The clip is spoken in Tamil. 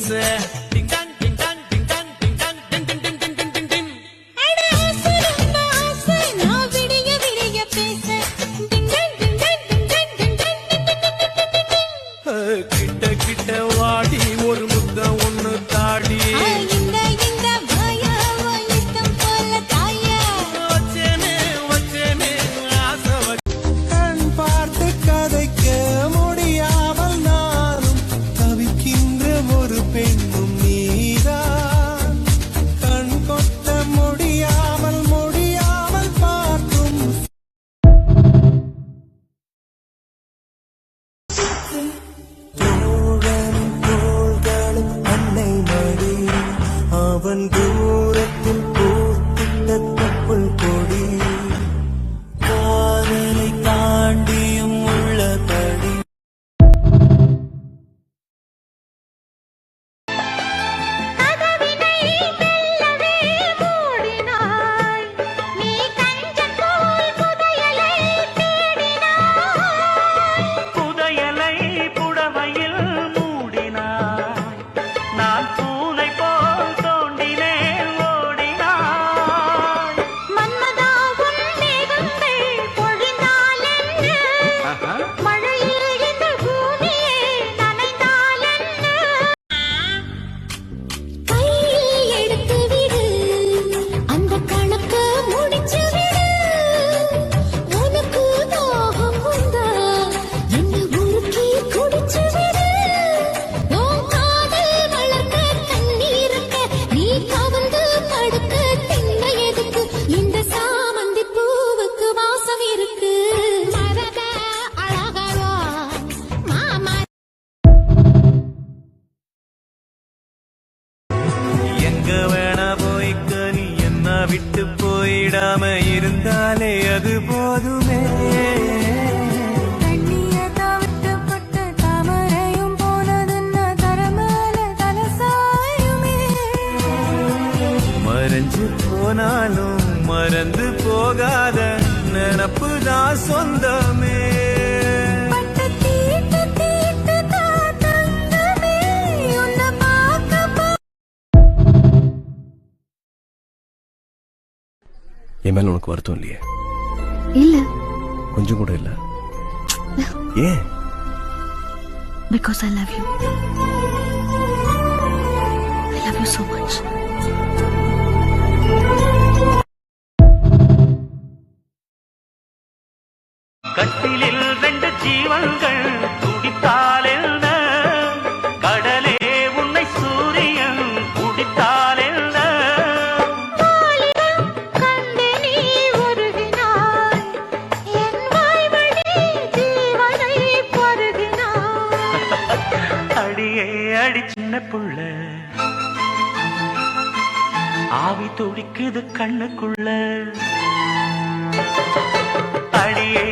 பேச டிங் டான் டிங் டான் டிங் டான் டிங் டான் டிங் டிங் டிங் டிங் டிங் டிங் டிங் அட ஆசைன்னா ஆசை நான் விடிய விடிய பேச டிங் டான் டிங் டான் டிங் டான் டிங் டான் டிங் டிங் டிங் கிட்ட கிட்ட வாடி ஒரு முத்த ஒண்ணு தாடி இந்த இந்த மாயாவோ இஷ்டம் போல தாயா வச்சேனே வச்சேனே ஆசை கண் பார்த்து கதைக்க முடியாமல் நானும் தவிக்கின்ற ஒரு பெண்ணும் நீதான் கண் கொட்ட முடியாமல் முடியாமல் பார்க்கும் தோழன் தோள்களும் அன்னை மடி அவன் தூரத்தில் பூத்திட்ட தொப்புள் கொடி காதலை தாண்டியும் உள்ளபடி கதவினை மெல்லவே மூடினாய் நீ கஞ்சன் போல் புதையலை தேடினாய் புதையலை புடவையில் மூடினாய் நான் பூனை போல் தோண்டினேன் ஓடினாய் மன்மதாவும் மேகங்கள் பொழிந்தால் என்ன மழையில் இந்த பூமியே நனைந்தால் என்ன கையில் எடுத்து விடு அந்த கணக்கு முடிச்சு விடு உனக்கு தாகம் வந்தா என்ன உருக்கி குடிச்சு விடு உன் காதல் வளர்க்க கண்ணீருக்க நீ கவர்ந்து படுக்க தின்ன எதுக்கு இந்த சாமந்தி பூவுக்கு வாசம் இருக்கு மரத அழகவா மாமா எங்க வேணா போய்க்க நீ என்ன விட்டு போயிடாம இருந்தாலே அது போதுமே தண்ணிய தவிட்டுப்பட்டு தாமரையும் போனதுன்னா தரமேல தலசாயுமே மறைஞ்சு போனாலும் மறந்து போகாத நினப்பு தான் சொந்தமே பட்டு தீட்டு தீட்டு தங்கமே உன்னை பார்க்க என் மேல உனக்கு வருத்தம் இல்லையே இல்ல கொஞ்சம் கூட இல்ல ஏன் because I love you. I love you so much. கட்டிலில் ரெண்டு ஜீவன்கள் துடித்தால் என்ன கடலே உன்னை சூரியன் குடித்தால் என்ன பாலிடம் கண்டு நீ உருகினாய் என் வாய்வழி ஜீவனை பருகினாய் அடியே அடி சின்ன புள்ள ஆவி துடிக்குது கண்ணுக்குள்ள அடியே